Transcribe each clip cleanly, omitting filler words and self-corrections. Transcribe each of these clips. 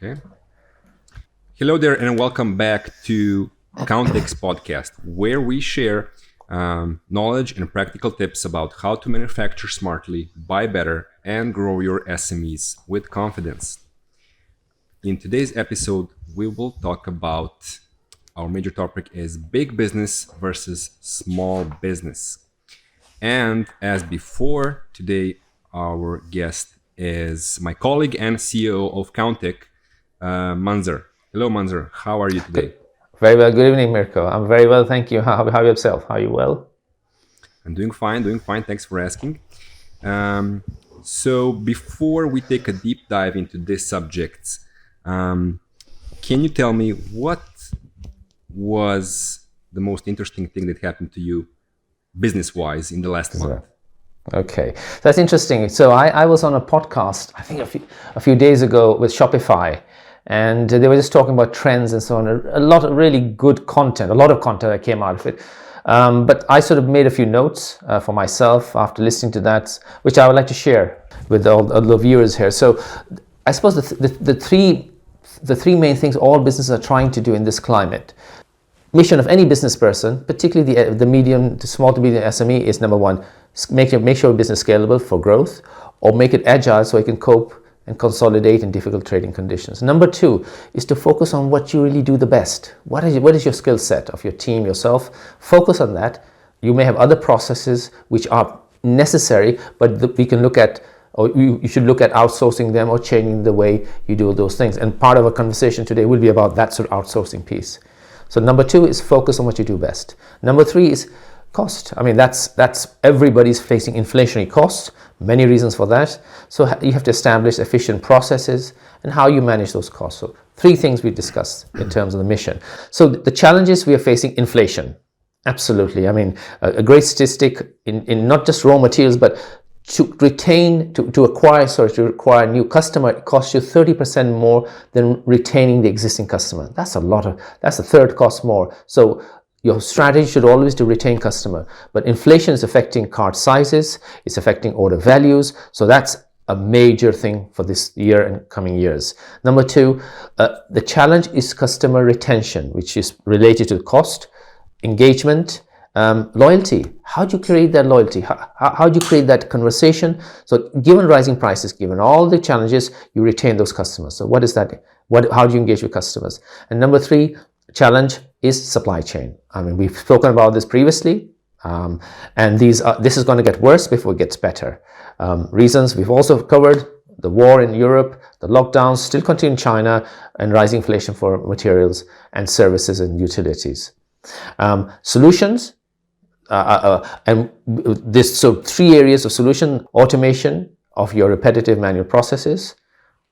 Okay. Hello there, and welcome back to Kounteq's podcast, where we share knowledge and practical tips about how to manufacture smartly, buy better, and grow your SMEs with confidence. In today's episode, we will talk about our major topic is big business versus small business. And as before, today our guest is my colleague and CEO of Kounteq, Manzar. Hello, Manzar. How are you today? Very well. Good evening, Mirko. I'm very well, thank you. How are yourself? Are you well? I'm doing fine. Thanks for asking. So before we take a deep dive into this subject, can you tell me what was the most interesting thing that happened to you business-wise in the last month? Okay, that's interesting. So I was on a podcast, I think a few days ago with Shopify, and they were just talking about trends and so on. A lot of really good content, a lot of content that came out of it. But I sort of made a few notes for myself after listening to that, which I would like to share with all the viewers here. So I suppose the three main things all businesses are trying to do in this climate. Mission of any business person, particularly the medium to small to medium SME, is number one, make sure business scalable for growth, or make it agile so it can cope and consolidate in difficult trading conditions. Number two is to focus on what you really do the best. What is your skill set of your team, yourself? Focus on that. You may have other processes which are necessary, but we can look at, or you should look at outsourcing them or changing the way you do those things. And part of our conversation today will be about that sort of outsourcing piece. So number two is focus on what you do best. Number three is cost. I mean, that's everybody's facing inflationary costs, many reasons for that. So you have to establish efficient processes and how you manage those costs. So three things we discussed in terms of the mission. So the challenges we are facing: inflation. Absolutely. I mean, a great statistic in not just raw materials, but to acquire a new customer, it costs you 30% more than retaining the existing customer. That's a third cost more. So your strategy should always to retain customer. But inflation is affecting cart sizes, it's affecting order values. So that's a major thing for this year and coming years. Number two, the challenge is customer retention, which is related to cost, engagement, loyalty. How do you create that loyalty? How do you create that conversation? So given rising prices, given all the challenges, you retain those customers. So what is that? How do you engage with customers? And number three challenge is supply chain. I mean, we've spoken about this previously, and this is going to get worse before it gets better. Reasons we've also covered: the war in Europe, the lockdowns still continue in China, and rising inflation for materials and services and utilities. Solutions. So three areas of solution: automation of your repetitive manual processes.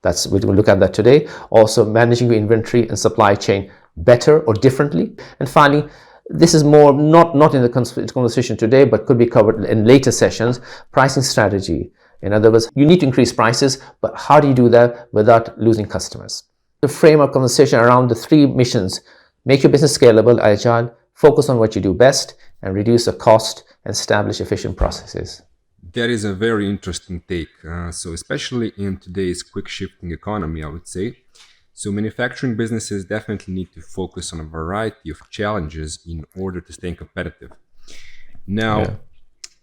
We will look at that today. Also, managing your inventory and supply chain better or differently. And finally, this is more not in the conversation today, but could be covered in later sessions: pricing strategy. In other words, you need to increase prices, but how do you do that without losing customers? To frame our conversation around the three missions: make your business scalable, agile, focus on what you do best, and reduce the cost and establish efficient processes. That is a very interesting take. So especially in today's quick shifting economy, I would say. So manufacturing businesses definitely need to focus on a variety of challenges in order to stay competitive. Now,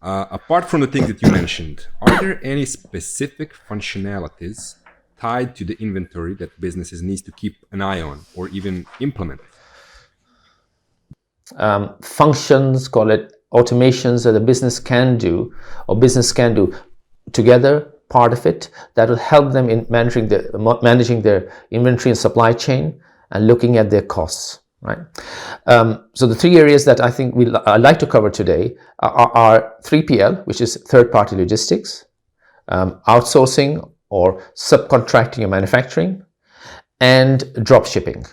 apart from the things that you mentioned, are there any specific functionalities tied to the inventory that businesses need to keep an eye on or even implement? Functions, call it automations, that the business can do together, part of it that will help them in managing their inventory and supply chain and looking at their costs, right? So the three areas that I think I'd like to cover today are 3PL, which is third-party logistics, outsourcing or subcontracting your manufacturing, and dropshipping.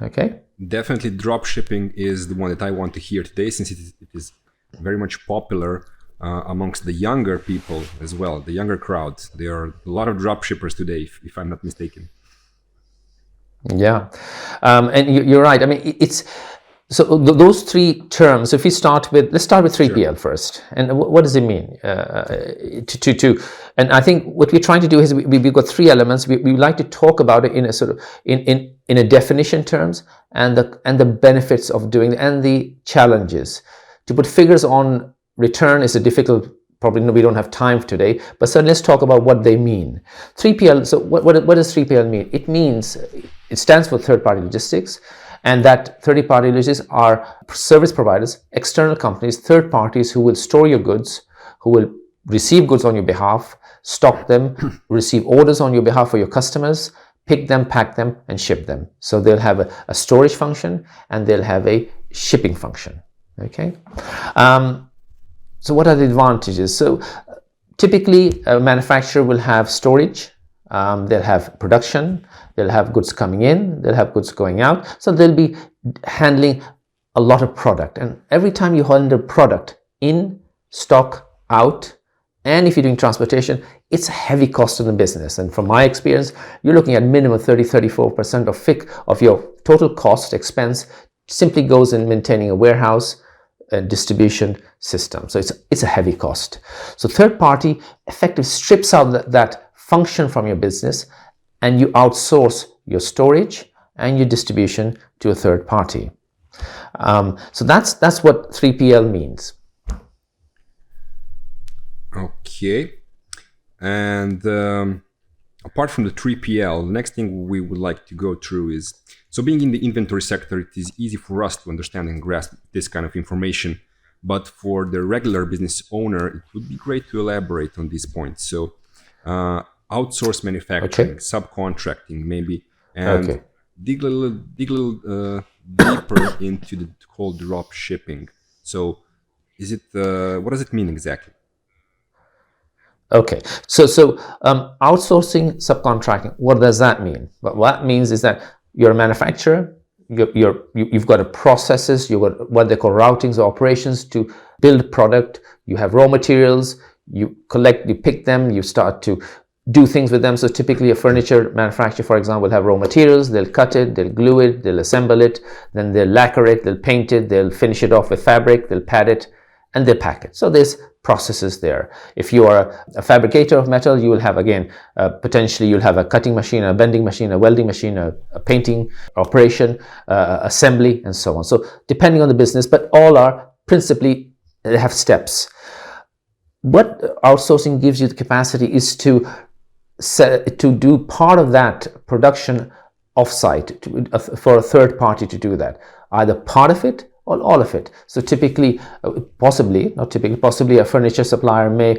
Okay. Definitely dropshipping is the one that I want to hear today, since it is very much popular amongst the younger people as well, the younger crowd. There are a lot of dropshippers today, if I'm not mistaken. Yeah, and you're right. I mean, those three terms, if we start with, let's start with 3PL first. And what does it mean? And I think what we're trying to do is we've got three elements. We like to talk about it in a sort of, in a definition terms, and the benefits of doing it, and the challenges. To put figures on return is a difficult, probably we don't have time today, but so let's talk about what they mean. 3PL, so what does 3PL mean? It stands for third-party logistics. And that third-party logistics are service providers, external companies, third parties who will store your goods, who will receive goods on your behalf, stock them, receive orders on your behalf for your customers, pick them, pack them, and ship them. So they'll have a storage function, and they'll have a shipping function. Okay. So what are the advantages? So typically, a manufacturer will have storage. They'll have production, they'll have goods coming in, they'll have goods going out. So they'll be handling a lot of product. And every time you handle product in, stock, out, and if you're doing transportation, it's a heavy cost in the business. And from my experience, you're looking at minimum 30-34% of your total cost expense simply goes in maintaining a warehouse and distribution system. So it's a heavy cost. So third party effectively strips out that function from your business, and you outsource your storage and your distribution to a third party. So that's what 3PL means. Okay. And apart from the 3PL, the next thing we would like to go through is, so being in the inventory sector, it is easy for us to understand and grasp this kind of information. But for the regular business owner, it would be great to elaborate on these points. So outsource manufacturing, subcontracting maybe, and dig a little deeper into the whole drop shipping. So is it what does it mean exactly? Okay, so outsourcing, subcontracting, what does that mean? What that means is that you're a manufacturer, you've got processes, you've got what they call routings or operations to build product, you have raw materials, you pick them, you start to do things with them. So typically a furniture manufacturer, for example, will have raw materials, they'll cut it, they'll glue it, they'll assemble it, then they'll lacquer it, they'll paint it, they'll finish it off with fabric, they'll pad it, and they'll pack it. So there's processes there. If you are a fabricator of metal, you will have, again, potentially you'll have a cutting machine, a bending machine, a welding machine, a painting operation, assembly, and so on. So depending on the business, but all are principally, they have steps. What outsourcing gives you the capacity is to do part of that production offsite for a third party to do that, either part of it or all of it. So typically, possibly a furniture supplier may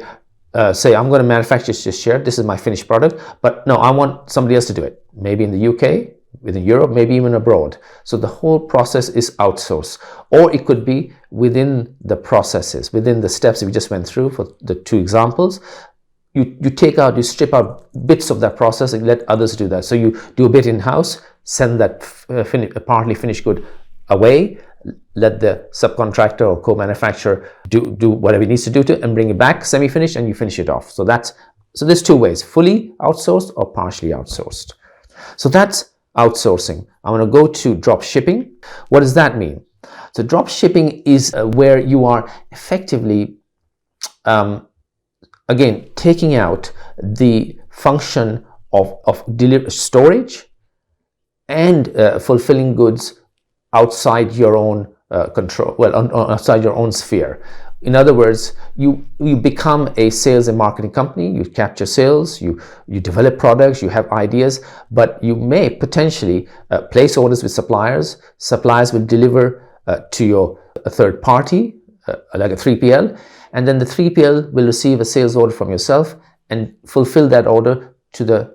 say, I'm going to manufacture this here, this is my finished product, but no, I want somebody else to do it. Maybe in the UK, within Europe, maybe even abroad. So the whole process is outsourced. Or it could be within the processes, within the steps we just went through for the two examples. You strip out bits of that process and let others do that. So you do a bit in-house, send that partly finished good away, let the subcontractor or co-manufacturer do whatever he needs to do and bring it back semi-finished, and you finish it off. So there's two ways: fully outsourced or partially outsourced. So that's outsourcing. I'm going to go to drop shipping. What does that mean? So drop shipping is where you are effectively again taking out the function of storage and fulfilling goods outside your own control, outside your own sphere. In other words, you become a sales and marketing company. You capture sales, you develop products, you have ideas, but you may potentially place orders with suppliers. Suppliers will deliver to a third party, like a 3PL, and then the 3PL will receive a sales order from yourself and fulfill that order to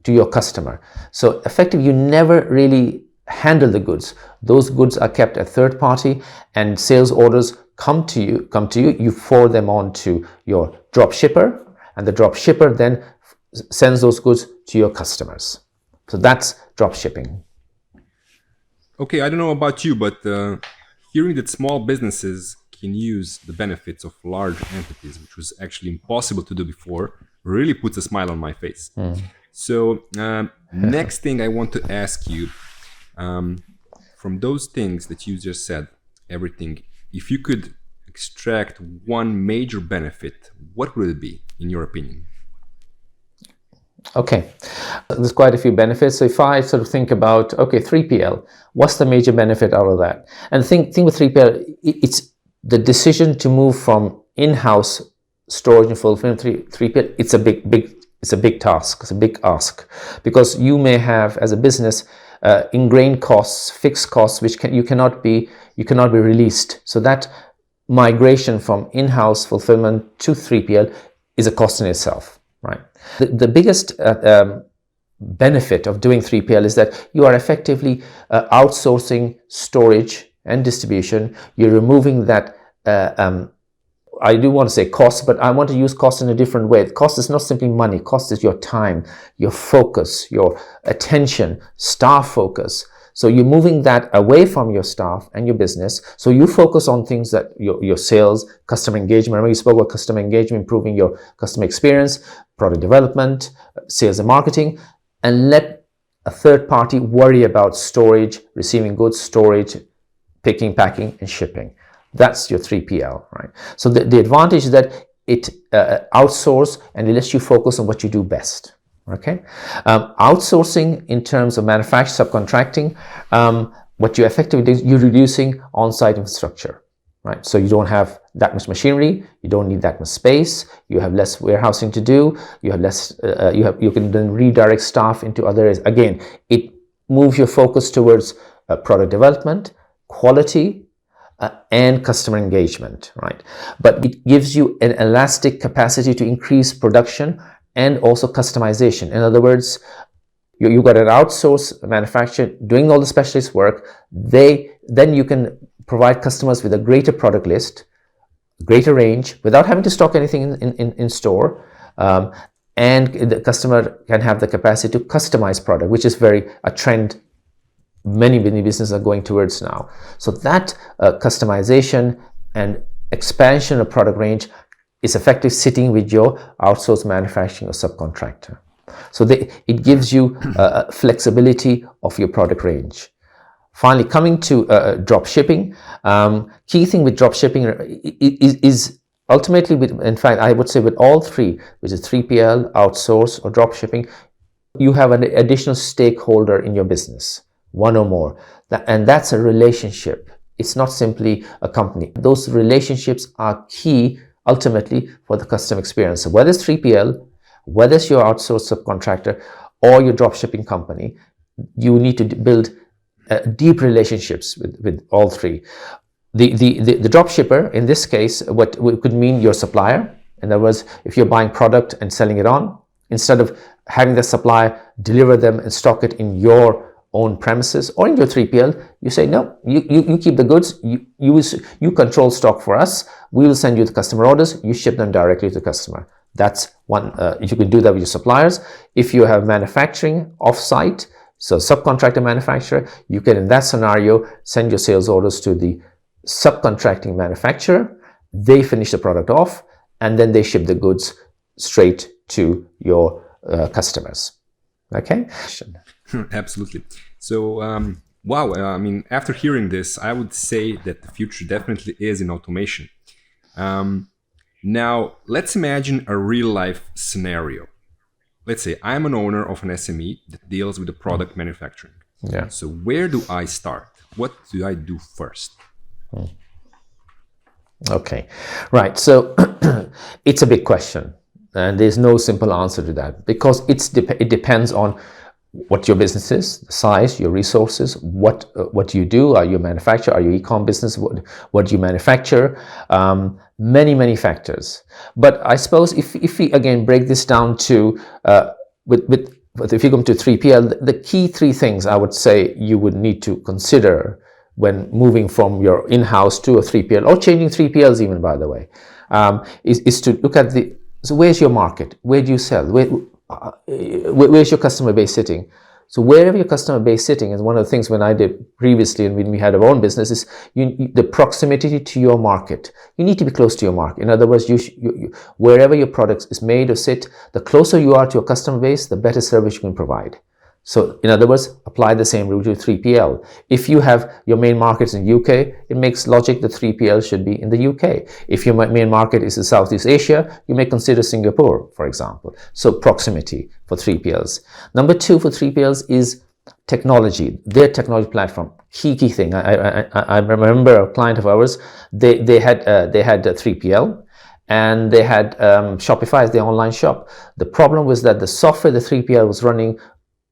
your customer. So effectively, you never really handle the goods. Those goods are kept at third party, and sales orders come to you. You forward them on to your drop shipper, and the drop shipper then sends those goods to your customers. So that's drop shipping. Okay, I don't know about you, but hearing that small businesses can use the benefits of large entities, which was actually impossible to do before, really puts a smile on my face. So next thing I want to ask you, from those things that you just said, everything, if you could extract one major benefit, what would it be, in your opinion? Okay, there's quite a few benefits. So if I sort of think about, okay, 3PL, what's the major benefit out of that? And think with 3PL, it's the decision to move from in-house storage and fulfillment 3PL. It's a big task. It's a big ask, because you may have, as a business, ingrained costs, fixed costs, which you cannot be released. So that migration from in-house fulfillment to 3PL is a cost in itself, right? The biggest benefit of doing 3PL is that you are effectively outsourcing storage and distribution. You're removing that, I do want to say cost, but I want to use cost in a different way. Cost is not simply money. Cost is your time, your focus, your attention, staff focus. So you're moving that away from your staff and your business. So you focus on things that your sales, customer engagement. Remember, you spoke about customer engagement, improving your customer experience, product development, sales and marketing, and let a third party worry about storage, receiving goods, storage, picking, packing, and shipping. That's your 3PL, right? So the advantage is that it outsources and it lets you focus on what you do best. Okay, outsourcing in terms of manufacturing, subcontracting, what you effectively do is you're reducing on-site infrastructure, right? So you don't have that much machinery, you don't need that much space, you have less warehousing to do, you have less, you can then redirect staff into other areas. Again, it moves your focus towards product development, quality, and customer engagement, right? But it gives you an elastic capacity to increase production and also customization. In other words, you've got an outsourced manufacturer doing all the specialist work. Then you can provide customers with a greater product list, greater range, without having to stock anything in store. And the customer can have the capacity to customize product, which is a trend many businesses are going towards now. So that customization and expansion of product range is effectively sitting with your outsourced manufacturing or subcontractor. So it gives you flexibility of your product range. Finally, coming to drop shipping, key thing with drop shipping is ultimately, in fact, I would say with all three, which is 3PL, outsource, or drop shipping, you have an additional stakeholder in your business, one or more, and that's a relationship. It's not simply a company. Those relationships are key ultimately for the customer experience. So whether it's 3PL, whether it's your outsourced subcontractor or your dropshipping company, you need to build deep relationships with all three. The dropshipper, in this case, what could mean your supplier. In other words, if you're buying product and selling it on, instead of having the supplier deliver them and stock it in your own premises or in your 3PL, you say, no, you keep the goods, you control stock for us, we will send you the customer orders, you ship them directly to the customer. That's one, you can do that with your suppliers. If you have manufacturing off-site, so subcontractor manufacturer, you can, in that scenario, send your sales orders to the subcontracting manufacturer, they finish the product off, and then they ship the goods straight to your customers. Okay? Absolutely. So, wow, I mean, after hearing this, I would say that the future definitely is in automation. Now, let's imagine a real-life scenario. Let's say I'm an owner of an SME that deals with the product manufacturing. Yeah. So where do I start? What do I do first? Okay, right. So it's a big question, and there's no simple answer to that, because it depends on what your business is, the size, your resources, what you do. Are you a manufacturer? Are you e-com business? What do you manufacture? Many factors. But I suppose if we again break this down to if you come to 3PL, the key three things I would say you would need to consider when moving from your in-house to a 3PL, or changing 3PLs even, by the way, is to look at so where's your market? Where do you sell? Where's your customer base sitting? So wherever your customer base sitting is one of the things when I did previously and when we had our own business is the proximity to your market. You need to be close to your market. In other words, wherever your product is made or sit, the closer you are to your customer base, the better service you can provide. So in other words, apply the same rule to 3PL. If you have your main markets in UK, it makes logic that 3PL should be in the UK. If your main market is in Southeast Asia, you may consider Singapore, for example. So proximity for 3PLs. Number two for 3PLs is technology, their technology platform. Key thing. I remember a client of ours, they had a 3PL, and they had Shopify as their online shop. The problem was that the software the 3PL was running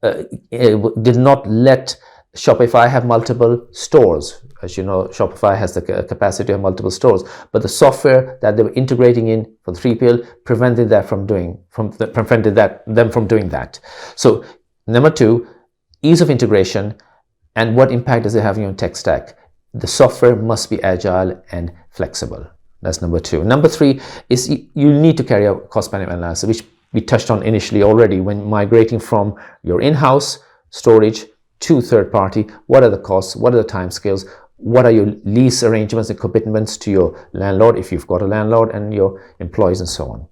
it did not let Shopify have multiple stores. As you know, Shopify has the capacity of multiple stores, but the software that they were integrating in for the 3PL prevented them from doing that. So number two, ease of integration, and what impact does it have on your tech stack? The software must be agile and flexible. That's number two. Number three is you need to carry out cost benefit analysis, which we touched on initially already when migrating from your in-house storage to third party. What are the costs? What are the timescales? What are your lease arrangements and commitments to your landlord, if you've got a landlord, and your employees, and so on.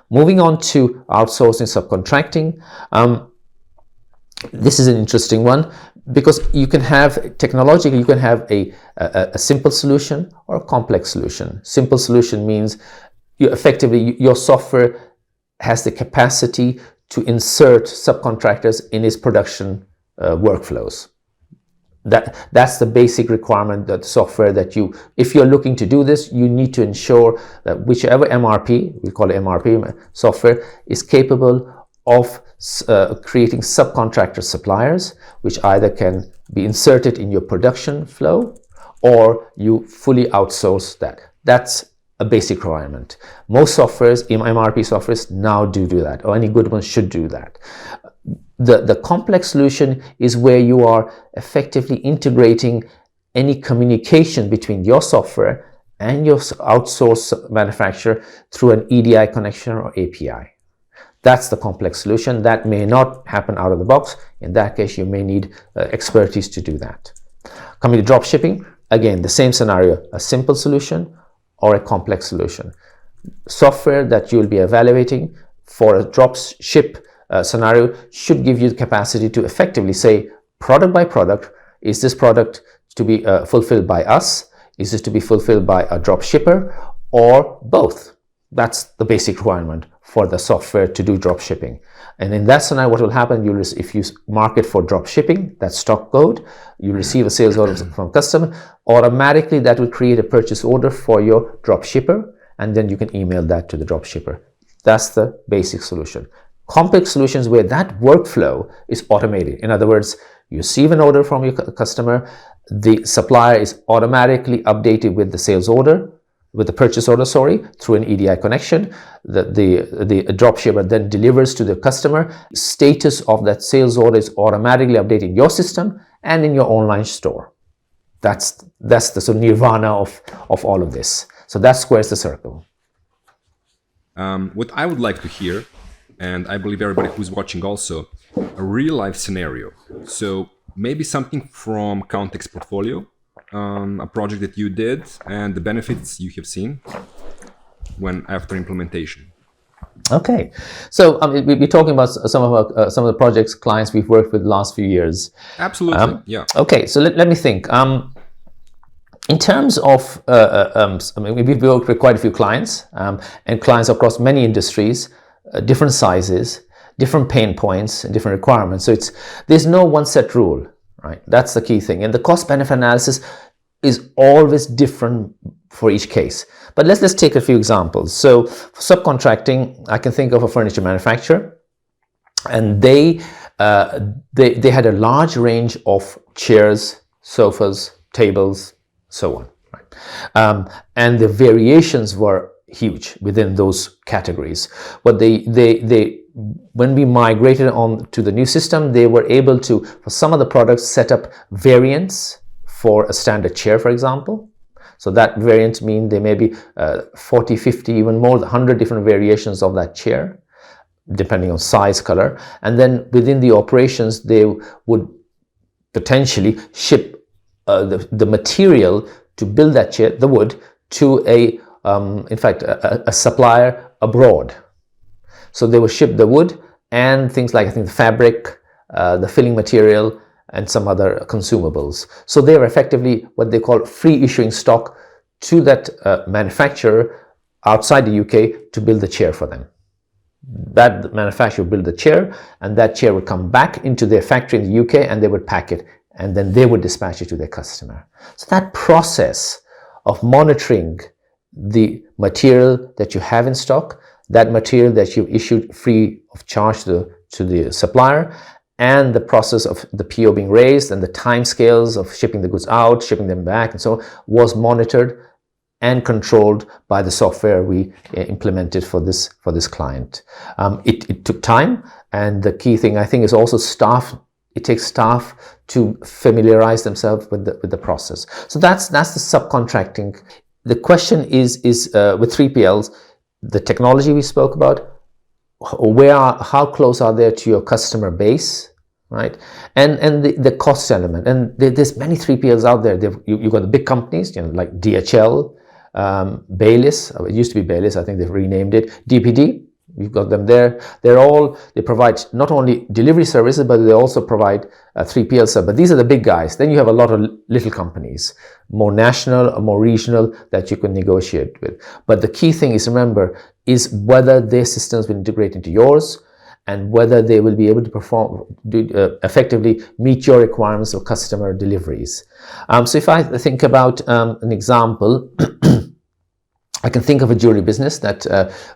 Moving on to outsourcing, subcontracting. This is an interesting one because you can have technologically, you can have a simple solution or a complex solution. Simple solution means your software has the capacity to insert subcontractors in its production workflows. That's the basic requirement, that software that if you're looking to do this, you need to ensure that whichever MRP, we call it MRP software, is capable of creating subcontractor suppliers, which either can be inserted in your production flow or you fully outsource that. That's a basic requirement. Most softwares, MRP softwares, now do that, or any good ones should do that. The complex solution is where you are effectively integrating any communication between your software and your outsourced manufacturer through an EDI connection or API. That's the complex solution. That may not happen out of the box. In that case, you may need expertise to do that. Coming to drop shipping, again, the same scenario, a simple solution or a complex solution. Software that you'll be evaluating for a drop ship scenario should give you the capacity to effectively say, product by product, is this product to be fulfilled by us? Is this to be fulfilled by a drop shipper, or both? That's the basic requirement for the software to do drop shipping. And in that scenario, what will happen, if you mark it for drop shipping, that's stock code, you receive a sales order from customer, automatically that will create a purchase order for your drop shipper, and then you can email that to the drop shipper. That's the basic solution. Complex solutions where that workflow is automated. In other words, you receive an order from your customer, the supplier is automatically updated with the sales order, with the purchase order, through an EDI connection. The dropshipper then delivers to the customer. Status of that sales order is automatically updated in your system and in your online store. That's the sort of nirvana of all of this. So that squares the circle. What I would like to hear, and I believe everybody who's watching also, a real life scenario. So maybe something from Kounteq's portfolio, a project that you did and the benefits you have seen after implementation. Okay, so we're talking about some of the projects, clients we've worked with the last few years. Absolutely, yeah. Okay, so let me think. In terms of, we've worked with quite a few clients and clients across many industries, different sizes, different pain points, and different requirements. So there's no one set rule, right? That's the key thing. And the cost benefit analysis is always different for each case. But let's take a few examples. So for subcontracting, I can think of a furniture manufacturer, and they had a large range of chairs, sofas, tables, so on. Right? And the variations were huge within those categories. But when we migrated on to the new system, they were able to, for some of the products, set up variants for a standard chair, for example. So that variant means there may be 40, 50, even more, 100 different variations of that chair, depending on size, color. And then within the operations, they would potentially ship the material to build that chair, the wood, to a supplier abroad. So they would ship the wood and things like, I think, the fabric, the filling material, and some other consumables. So they're effectively what they call free issuing stock to that manufacturer outside the UK to build the chair for them. That manufacturer will build the chair, and that chair would come back into their factory in the UK, and they would pack it, and then they would dispatch it to their customer. So that process of monitoring the material that you have in stock, that material that you've issued free of charge to the supplier, and the process of the PO being raised and the time scales of shipping the goods out, shipping them back, and so on, was monitored and controlled by the software we implemented for this client. It took time, and the key thing I think is also staff. It takes staff to familiarize themselves with the process. So that's the subcontracting. The question is with 3PLs, the technology we spoke about, how close are they to your customer base, right? And the cost element. And there's many 3PLs out there. You've got the big companies, like DHL, Baylis. It used to be Baylis. I think they've renamed it. DPD. You've got them there. They provide not only delivery services, but they also provide 3PL service. But these are the big guys. Then you have a lot of little companies, more national or more regional, that you can negotiate with. But the key thing is, remember, is whether their systems will integrate into yours, and whether they will be able to effectively meet your requirements of customer deliveries. So if I think about an example, I can think of a jewelry business that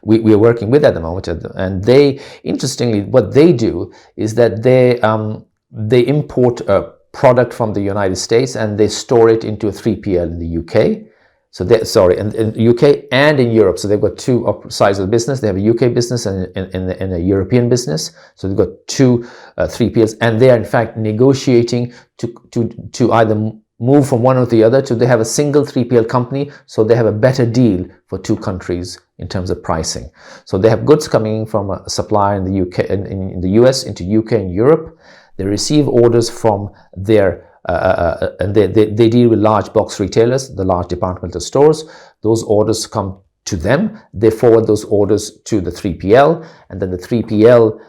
we are working with at the moment, and they, interestingly, what they do is that they import a product from the United States and they store it into a 3PL in the UK. So in the UK and in Europe. So they've got two sides of the business. They have a UK business and a European business. So they've got two 3PLs, and they are in fact negotiating to either move from one or the other to they have a single 3PL company, so they have a better deal for two countries in terms of pricing. So they have goods coming from a supplier in the UK, in the US, into UK and Europe. They receive orders from their and they deal with large box retailers, the large departmental stores. Those orders come to them. They forward those orders to the 3PL, and then the 3PL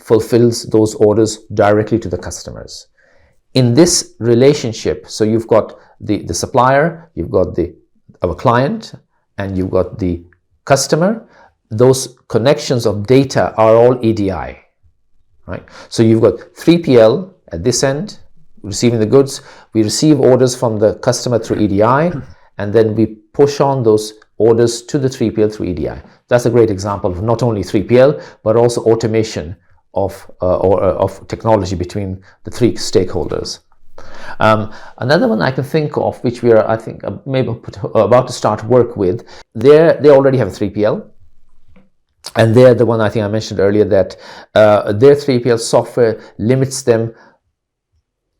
fulfills those orders directly to the customers. In this relationship, so you've got the supplier, you've got our client, and you've got the customer. Those connections of data are all EDI, right? So you've got 3PL at this end, receiving the goods. We receive orders from the customer through EDI, and then we push on those orders to the 3PL through EDI. That's a great example of not only 3PL, but also automation of technology between the three stakeholders. Another one I can think of, which we are, I think, maybe about to start work with, they already have a 3PL, and they're the one I think I mentioned earlier that their 3PL software limits them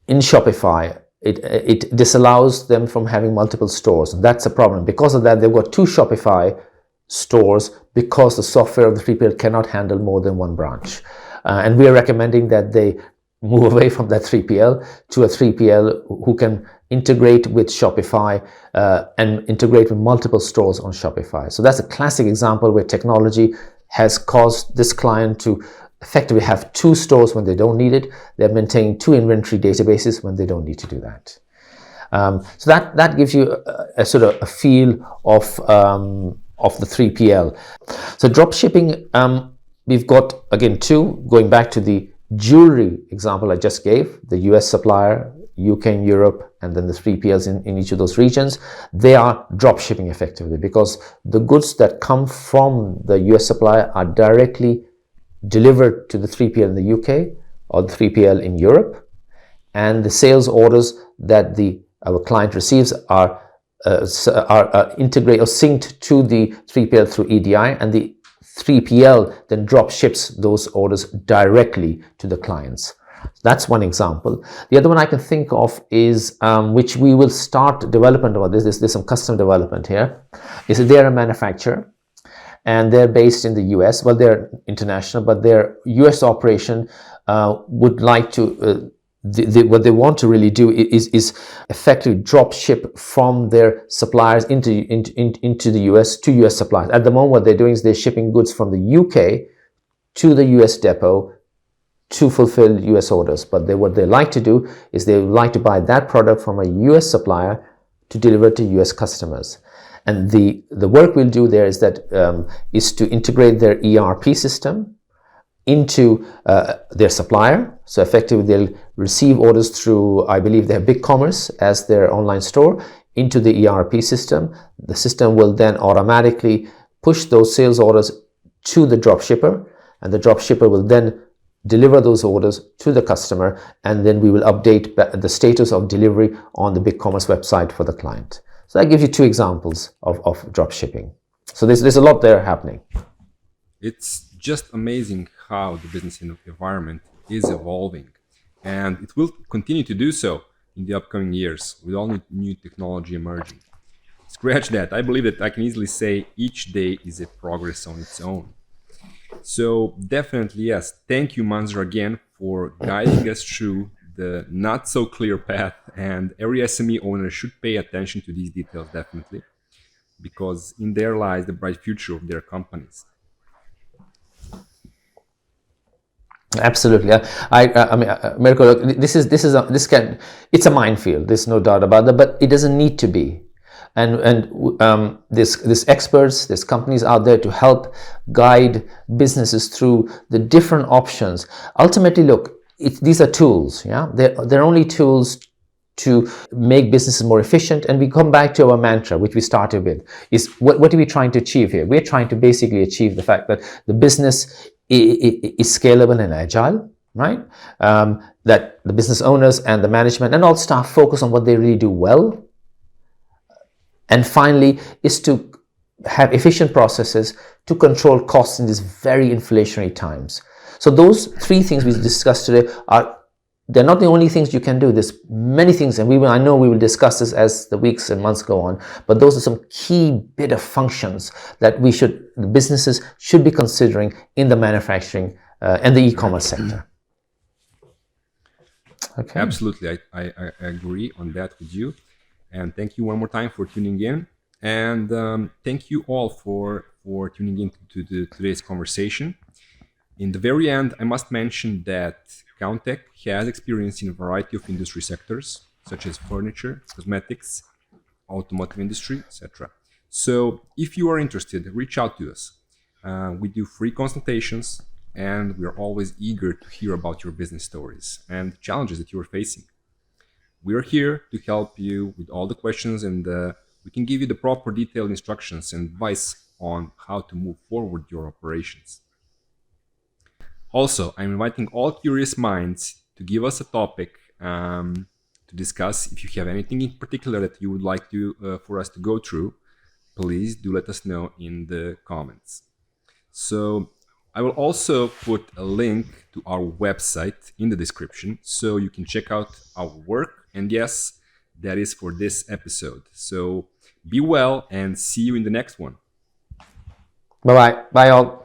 in Shopify. It disallows them from having multiple stores. That's a problem. Because of that, they've got two Shopify stores because the software of the 3PL cannot handle more than one branch. And we are recommending that they move away from that 3PL to a 3PL who can integrate with Shopify and integrate with multiple stores on Shopify. So that's a classic example where technology has caused this client to effectively have two stores when they don't need it. They're maintaining two inventory databases when they don't need to do that. So that gives you a sort of a feel of the 3PL. So dropshipping, we've got, again, two, going back to the jewelry example I just gave, the US supplier, UK and Europe, and then the 3PLs in each of those regions. They are dropshipping effectively because the goods that come from the US supplier are directly delivered to the 3PL in the UK or the 3PL in Europe, and the sales orders that our client receives are integrated or synced to the 3PL through EDI, and the 3PL then drop ships those orders directly to the clients. That's one example. The other one I can think of is, which we will start development of, there's some custom development here, is that they're a manufacturer and they're based in the US. Well, they're international, but their US operation would like to, what they want to really do is effectively drop ship from their suppliers into the US to US suppliers. At the moment, what they're doing is they're shipping goods from the UK to the US depot to fulfill US orders. But what they like to do is they like to buy that product from a US supplier to deliver to US customers. And the work we'll do there is that is to integrate their ERP system into their supplier. So effectively they'll receive orders through, I believe they have ecommerce as their online store, into the ERP system. The system will then automatically push those sales orders to the dropshipper, and the dropshipper will then deliver those orders to the customer, and then we will update the status of delivery on the BigCommerce website for the client. So that gives you two examples of dropshipping. So there's a lot there happening. It's just amazing how the business environment is evolving, and it will continue to do so in the upcoming years with all new technology emerging. Scratch that. I believe that I can easily say each day is a progress on its own. So definitely, yes. Thank you, Manzur, again for guiding us through the not so clear path, and every SME owner should pay attention to these details, definitely, because in there lies the bright future of their companies. Absolutely. I mean, Mirko, look, it's a minefield. There's no doubt about that, but it doesn't need to be. And there's experts, there's companies out there to help guide businesses through the different options. Ultimately, look, these are tools. Yeah, they're only tools to make businesses more efficient. And we come back to our mantra, which we started with, is what are we trying to achieve here? We're trying to basically achieve the fact that the business is scalable and agile, right? That the business owners and the management and all staff focus on what they really do well. And finally, is to have efficient processes to control costs in these very inflationary times. So those three things we discussed today they're not the only things you can do. There's many things, and I know we will discuss this as the weeks and months go on, but those are some key bit of functions that the businesses should be considering in the manufacturing and the e-commerce sector. Okay. Absolutely. I agree on that with you. And thank you one more time for tuning in. And thank you all for tuning in to today's conversation. In the very end, I must mention that Kounteq has experience in a variety of industry sectors, such as furniture, cosmetics, automotive industry, etc. So if you are interested, reach out to us. We do free consultations, and we are always eager to hear about your business stories and challenges that you are facing. We are here to help you with all the questions, and we can give you the proper detailed instructions and advice on how to move forward your operations. Also, I'm inviting all curious minds to give us a topic to discuss. If you have anything in particular that you would like for us to go through, please do let us know in the comments. So I will also put a link to our website in the description so you can check out our work. And yes, that is for this episode. So be well and see you in the next one. Bye-bye. Bye all.